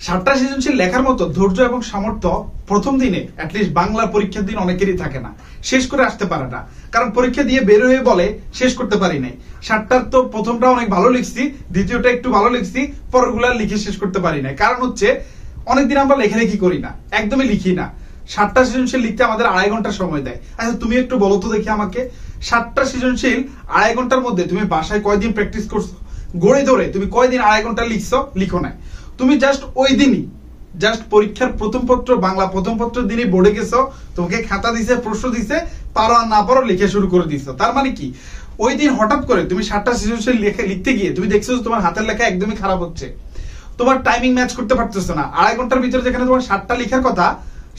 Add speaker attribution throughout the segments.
Speaker 1: 7টা সৃজনশীল লেখার মতো ধৈর্য এবং সামর্থ্য প্রথম দিনে অ্যাটলিস্ট বাংলা পরীক্ষার দিন অনেকেরই থাকে না, শেষ করে আসতে পারে না। কারণ পরীক্ষা দিয়ে বের হয়ে বলে শেষ করতে পারি নাই। 7টার তো প্রথমটা অনেক ভালো লিখছি, দ্বিতীয়টা একটু ভালো লিখছি, পরেরগুলা লিখে শেষ করতে পারি নাই। কারণ হচ্ছে অনেকদিন আমরা লেখালেখি করি না, একদমই লিখি না। 7টা সৃজনশীল লিখতে আমাদের 2.5 ঘন্টা সময় দেয়। আচ্ছা তুমি একটু বলো তো দেখি আমাকে, 7টা সৃজনশীল 2.5 ঘন্টার মধ্যে তুমি বাসায় কয়দিন প্র্যাকটিস করছো? গড়ে ধরে তুমি কয়দিন 2.5 ঘন্টা লিখছো? লিখো নাই। তুমি জাস্ট ওই দিনই, জাস্ট পরীক্ষার প্রথম পত্র, বাংলা প্রথম পত্র দিনই বোর্ডে গেছো, তোমাকে খাতা দিছে, প্রশ্ন দিছে, পারো আর না পারো লিখে শুরু করে দিছো। তার মানে কি ওই দিন হঠাৎ করে তুমি 7টা সৃজনশীল লিখতে গিয়ে তুমি দেখছো তোমার হাতের লেখা একদমই খারাপ হচ্ছে, তোমার টাইমিং ম্যাচ করতে পারতেছো না। 2.5 ঘন্টার ভিতরে যেখানে তোমার 7টা লেখার কথা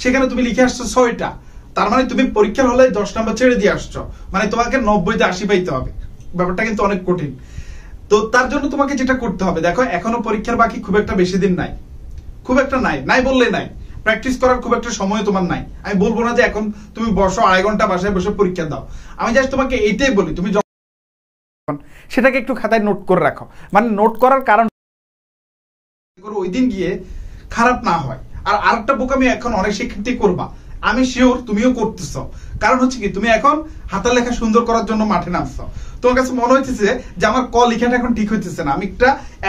Speaker 1: সেখানে তুমি লিখে আসছো 6টা। তার মানে তুমি পরীক্ষার হলে 10 নাম্বার ছেড়ে দিয়ে আসছো, মানে তোমাকে 90তে 80 পাইতে হবে। ব্যাপারটা কিন্তু অনেক কঠিন। তো তার জন্য তোমাকে যেটা করতে হবে, দেখো এখনো পরীক্ষার বাকি খুব একটা বেশি দিন নাই, খুব একটা নাই বললে নাই। প্র্যাকটিস করার খুব একটা সময় তোমার নাই। আমি বলবো না যে এখন তুমি বসো 2.5 ঘন্টা বাসায় বসে পরীক্ষা দাও, আমি জাস্ট তোমাকে এইটাই বলি তুমি সেটাকে একটু খাতায় নোট করে রাখো। মানে নোট করার কারণ ওই দিন গিয়ে খারাপ না হয়। আর আরেকটা বোকামি এখন অনেক শিক্ষার্থী করবা, আমি শিওর তুমিও করতেছো। কারণ হচ্ছে কি তুমি এখন হাতের লেখা সুন্দর করার জন্য মাঠে নামছো, তোমার কাছে মনে হইতেছে যে আমার ক লেখাটা এখন ঠিক হইতেছে না, আমি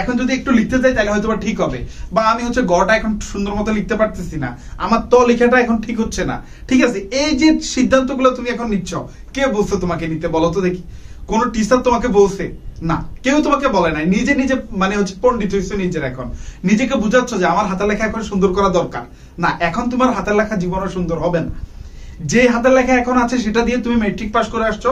Speaker 1: এখন যদি একটু লিখতে চাই তাহলে হয়তো ঠিক হবে, বা আমি হচ্ছে গটা এখন সুন্দর মতো লিখতে পারতেছি না, আমার ত লেখাটা এখন ঠিক হচ্ছে না। ঠিক আছে, এই যে সিদ্ধান্তগুলো তুমি এখন নিচ্ছ, কে বলছো তোমাকে নিতে? বলো তো দেখি। কোন টিচার তোমাকে বলছে? না, কেউ তোমাকে বলে নাই। নিজে নিজে মানে হচ্ছে পণ্ডিত হইছো নিজের, এখন নিজেকে বুঝাচ্ছ যে আমার হাতের লেখা এখন সুন্দর করা দরকার। না, এখন তোমার হাতের লেখা জীবনে সুন্দর হবে না। যে হাতের লেখা এখন আছে সেটা দিয়ে তুমি মেট্রিক পাস করে আসছো,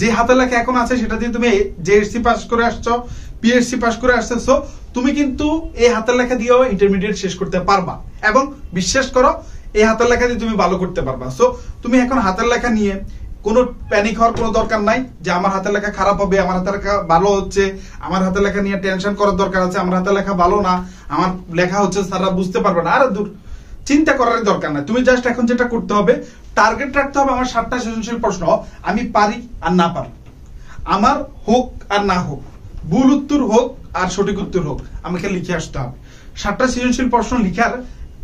Speaker 1: যে হাতের লেখা এখন আছে সেটা দিয়ে তুমি জেএসসি পাস করে আসছো, পিএসসি পাস করে আসছো, তুমি কিন্তু এই হাতের লেখা দিয়েও ইন্টারমিডিয়েট শেষ করতে পারবা। এবং বিশ্বাস করো এই হাতের লেখা দিয়ে তুমি ভালো করতে পারবা। সো তুমি এখন হাতের লেখা নিয়ে কোনো প্যানিক হওয়ার কোনো দরকার নাই যে আমার হাতের লেখা খারাপ হবে, আমার হাতের লেখা ভালো হচ্ছে, আমার হাতের লেখা নিয়ে টেনশন করার দরকার আছে, আমার হাতের লেখা ভালো না, আমার লেখা হচ্ছে স্যাররা বুঝতে পারবে না। আরে দূর, চিন্তা করার দরকার নাই। তুমি জাস্ট এখন যেটা করতে হবে, টার্গেট রাখতে হবে আমার 7টা সৃজনশীল প্রশ্ন আমি পারি আর না পারি, আমার হোক আর না হোক, ভুল উত্তর হোক আর সঠিক উত্তর হোক, আমাকে লিখে আসতে হবে। 7টা সৃজনশীল প্রশ্ন লিখার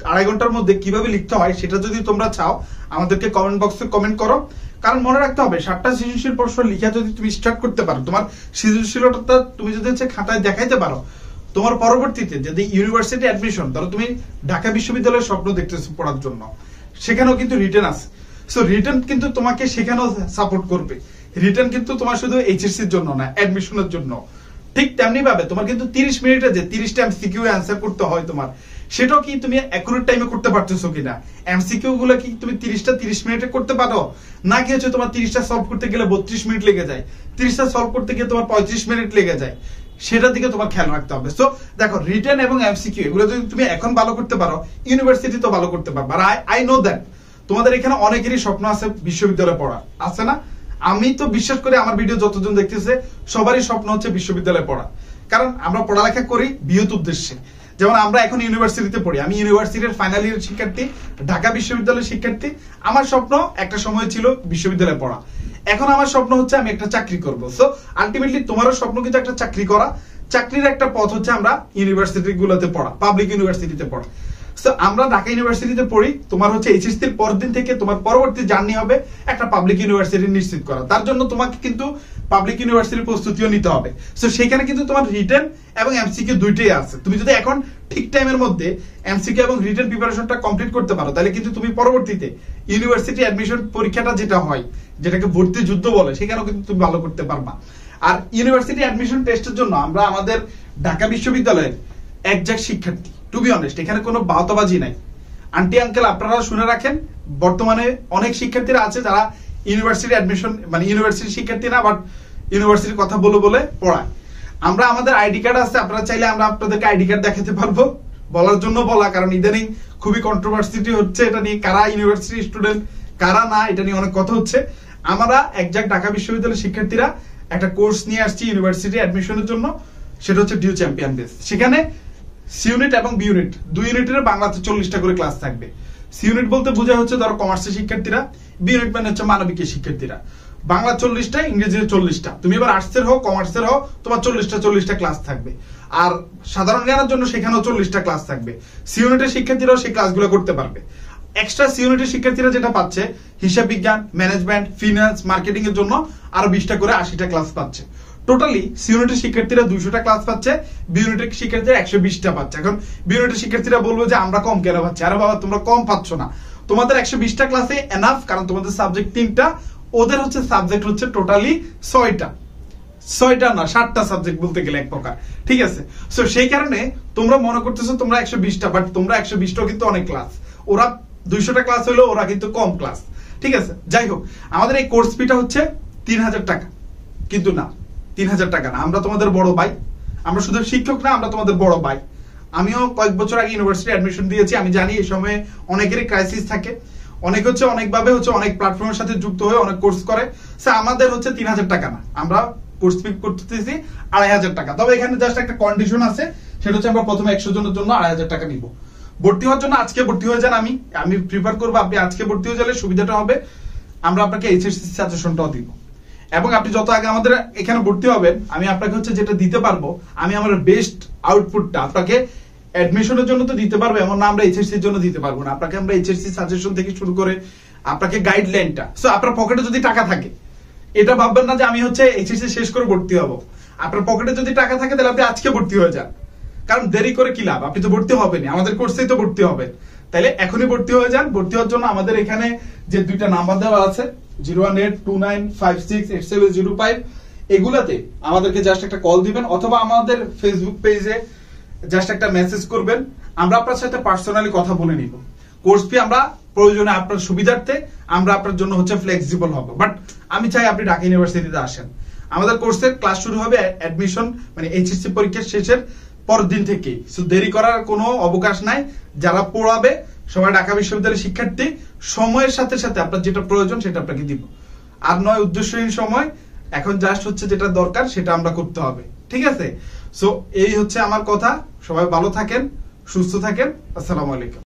Speaker 1: 2.5 ঘন্টার মধ্যে কিভাবে লিখতে হয় সেটা যদি তোমরা চাও আমাদেরকে কমেন্ট বক্সে কমেন্ট করো। কারণ মনে রাখতে হবে 7টা সৃজনশীল প্রশ্ন লিখা যদি তুমি স্টার্ট করতে পারো, তোমার সৃজনশীলতা তুমি যদি হচ্ছে খাতায় দেখাইতে পারো, তোমার পরবর্তীতে যদি ইউনিভার্সিটি অ্যাডমিশন, ধরো তুমি ঢাকা বিশ্ববিদ্যালয়ের স্বপ্ন দেখতেছো পড়ার জন্য, সেখানেও কিন্তু রিটেন আছে। সো রিটেন কিন্তু তোমাকে সেখানেও সাপোর্ট করবে। রিটেন কিন্তু তোমার শুধু এইচএসসির জন্য না, অ্যাডমিশনের জন্য। ঠিক তেমনি ভাবে তোমার কিন্তু 30 মিনিটে যে 30টা এমসিকিউ অ্যান্সার করতে হয় তোমার, সেটাও কি তুমি অ্যাকুরেট টাইমে করতে পারতেছো কিনা? এমসিকিউ গুলো কি তুমি 30টা 30 মিনিটে করতে পারো, নাকি হচ্ছে তোমার 30টা সলভ করতে গেলে 32 মিনিট লেগে যায়, 30টা সলভ করতে গিয়ে তোমার 35 মিনিট লেগে যায়? সেটার দিকে তোমার খেয়াল রাখতে হবে। সো দেখো, রিটেন এবং এমসিকিউ এগুলো যদি তুমি এখন ভালো করতে পারো, ইউনিভার্সিটি তো ভালো করতে পারবে। আর আই নো দ্যাট তোমাদের এখানে অনেকেরই স্বপ্ন আছে বিশ্ববিদ্যালয়ে পড়া, আছে না? আমি তো বিশ্বাস করি আমার ভিডিও যতজন দেখতেছে সবারই স্বপ্ন হচ্ছে বিশ্ববিদ্যালয়ে পড়া। কারণ আমরা পড়ালেখা করি বৃহৎ উদ্দেশ্যে। যেমন আমরা এখন ইউনিভার্সিটিতে পড়ি, আমি ইউনিভার্সিটির ফাইনাল ইয়ার শিক্ষার্থী, ঢাকা বিশ্ববিদ্যালয়ের শিক্ষার্থী। আমার স্বপ্ন একটা সময় ছিল বিশ্ববিদ্যালয়ে পড়া, এখন আমার স্বপ্ন হচ্ছে আমি একটা চাকরি করব। সো আলটিমেটলি তোমারও স্বপ্ন কিন্তু একটা চাকরি করা। চাকরির একটা পথ হচ্ছে আমরা ইউনিভার্সিটি গুলোতে পড়া, পাবলিক ইউনিভার্সিটিতে পড়া। সো আমরা ঢাকা ইউনিভার্সিটিতে পড়ি, তোমার হচ্ছে এইচএসসির পরের দিন থেকে তোমার পরবর্তী জার্নি হবে একটা পাবলিক ইউনিভার্সিটি নিশ্চিত করা। তার জন্য তোমাকে কিন্তু পাবলিক ইউনিভার্সিটির প্রস্তুতিও নিতে হবে। সো সেখানে কিন্তু তোমার রিটেন এবং এমসিকিউ দুইটাই আছে। তুমি যদি এখন ঠিক টাইমের মধ্যে এমসিকিউ এবং রিটেন প্রিপারেশনটা কমপ্লিট করতে পারো, তাহলে কিন্তু তুমি পরবর্তীতে ইউনিভার্সিটি অ্যাডমিশন পরীক্ষাটা যেটা হয়, যেটাকে ভর্তি যুদ্ধ বলে, সেখানেও কিন্তু তুমি ভালো করতে পারবা। আর ইউনিভার্সিটি অ্যাডমিশন টেস্টের জন্য আমরা আমাদের ঢাকা বিশ্ববিদ্যালয়ের একজাক্ট শিক্ষার্থী, টু বি অনেস্ট, এখানে কোনো বাহতাবাজি নাই। আন্টি আঙ্কেল আপনারা শুনে রাখেন, বর্তমানে অনেক শিক্ষার্থীরা আছে যারা ইউনিভার্সিটি অ্যাডমিশন মানে ইউনিভার্সিটি শিক্ষার্থী না, বাট ইউনিভার্সিটির কথা বলে বলে পড়ায়। আমরা আমাদের আইডি কার্ড আছে, আপনারা চাইলে আমরা আপনাদেরকে আইডি কার্ড দেখাতে পারবো। বলার জন্য বলা, কারণ ইদানিং খুবই কন্ট্রোভার্সিটি হচ্ছে এটা নিয়ে, কারা ইউনিভার্সিটি স্টুডেন্ট কারা না, এটা নিয়ে অনেক কথা হচ্ছে। আমরা একজাক্ট ঢাকা বিশ্ববিদ্যালয়ের শিক্ষার্থীরা একটা কোর্স নিয়ে আসছি ইউনিভার্সিটি অ্যাডমিশনের জন্য, সেটা হচ্ছে ডিউ চ্যাম্পিয়ন বেস। সেখানে সি ইউনিট এবং বি ইউনিট, 2 ইউনিটের বাংলাতে 40টা করে ক্লাস থাকবে। সি ইউনিট বলতে বোঝা হচ্ছে ধরো কমার্সের শিক্ষার্থীরা, বি ইউনিট মানে হচ্ছে মানবিকের শিক্ষার্থীরা। বাংলা 40টা, ইংরেজিতে 40টা। তুমি এবার আর্টসের হও কমার্সের হও, তোমার 40টা ক্লাস থাকবে। আর সাধারণ জ্ঞানের জন্য সেখানেও 40টা ক্লাস থাকবে। সি ইউনিটের শিক্ষার্থীরাও সেই ক্লাসগুলো করতে পারবে। এক্সট্রা সি ইউনিটের শিক্ষার্থীরা যেটা পাচ্ছে, হিসাব বিজ্ঞান, ম্যানেজমেন্ট, ফিনান্স, মার্কেটিং এর জন্য আরো 20টা করে 80টা ক্লাস পাচ্ছে। টোটালি সি ইউনিটের শিক্ষার্থীরা 200টা ক্লাস পাচ্ছে, বি ইউনিটের শিক্ষার্থীরা 120টা পাচ্ছে। এখন বি ইউনিটের শিক্ষার্থীরা বলবো যে আমরা কম কেন পাচ্ছি? আরে বাবা, তোমরা কম পাচ্ছ না, তোমাদের 120টা ক্লাসে এনাফ, কারণ তোমাদের সাবজেক্ট 3টা, ওদের হচ্ছে সাবজেক্ট হচ্ছে টোটালি 6টা না 7টা সাবজেক্ট বলতে গেলে এক প্রকার, ঠিক আছে? সো সেই কারণে তোমরা মনে করতেছো তোমরা 120টা, বাট তোমরা 120টাও কিন্তু অনেক ক্লাস। ওরা 200টা ক্লাস হলো, ওরা কিন্তু কম ক্লাস, ঠিক আছে? যাই হোক, আমাদের এই কোর্স ফিটা হচ্ছে 3000 টাকা, কিন্তু না 3000 টাকা না, আমরা তোমাদের বড় ভাই, আমরা শুধু শিক্ষক না, আমরা তোমাদের বড় ভাই। আমিও কয়েক বছর আগে ইউনিভার্সিটি অ্যাডমিশন দিয়েছি, আমি জানি এই সময়ে অনেকেরই ক্রাইসিস থাকে, অনেক হচ্ছে অনেকভাবে হচ্ছে অনেক প্ল্যাটফর্মের সাথে যুক্ত হয়ে অনেক কোর্স করে। আমাদের হচ্ছে 3000 টাকা না, আমরা কোর্স ফি করতেছি 2500 টাকা। তবে এখানে জাস্ট একটা কন্ডিশন আছে, সেটা হচ্ছে আমরা প্রথমে 100 জনের জন্য 2500 টাকা নিব। ভর্তি হওয়ার জন্য আজকে ভর্তি হয়ে যান, আমি প্রিফার করবো আপনি আজকে ভর্তি হয়ে গেলে সুবিধাটা হবে, আমরা আপনাকে এইচএসসি সাজেশনটাও দিব। এবং আপনি যত আগে আমাদের এখানে ভর্তি হবেন, আমি আপনাকে হচ্ছে যেটা দিতে পারবো, আমি আমার বেস্ট আউটপুটটা আপনাকে অ্যাডমিশনের জন্য তো দিতে পারবো, এমন না আমরা এইচএসসির জন্য দিতে পারবো না। আপনাকে আমরা এইচএসসি সাজেশন থেকে শুরু করে আপনাকে গাইডলাইনটা, সো আপনার পকেটে যদি টাকা থাকে, এটা ভাববেন না যে আমি হচ্ছে এইচএসসি শেষ করে ভর্তি হব। আপনার পকেটে যদি টাকা থাকে তাহলে আপনি আজকে ভর্তি হয়ে যান, কারণ দেরি করে কি লাভ? আপনি তো ভর্তি হবেনই, আমাদের কোর্সেই তো ভর্তি হবেন, তাহলে এখনই ভর্তি হয়ে যান। ভর্তি হওয়ার জন্য আমাদের এখানে যে 2টা নাম্বার দেওয়া আছে, 01829568705, এগুলাতে আমাদেরকে জাস্ট একটা কল দিবেন, অথবা আমাদের ফেসবুক পেজে জাস্ট একটা মেসেজ করবেন, আমরা আপনার সাথে পার্সোনালি কথা বলে নিব। কোর্স ফি আমরা প্রয়োজনে আপনার সুবিধার্থে আমরা আপনার জন্য হচ্ছে ফ্লেক্সিবল হব, বাট আমি চাই আপনি ঢাকা ইউনিভার্সিটিতে আসেন। আমাদের কোর্সের ক্লাস শুরু হবে অ্যাডমিশন মানে এইচএসসি পরীক্ষা শেষের পরের দিন থেকেই, সো দেরি করার কোনো অবকাশ নাই। যারা পড়াবে সবাই ঢাকা বিশ্ববিদ্যালয়ের শিক্ষার্থী, সময়ের সাথে সাথে আপনার যেটা প্রয়োজন সেটা আপনাকে দিব, আর নয় উদ্দেশ্যহীন সময়। এখন জাস্ট হচ্ছে যেটা দরকার সেটা আমরা করতে হবে, ঠিক আছে? সো এই হচ্ছে আমার কথা। সবাই ভালো থাকেন, সুস্থ থাকেন। আসসালামু আলাইকুম।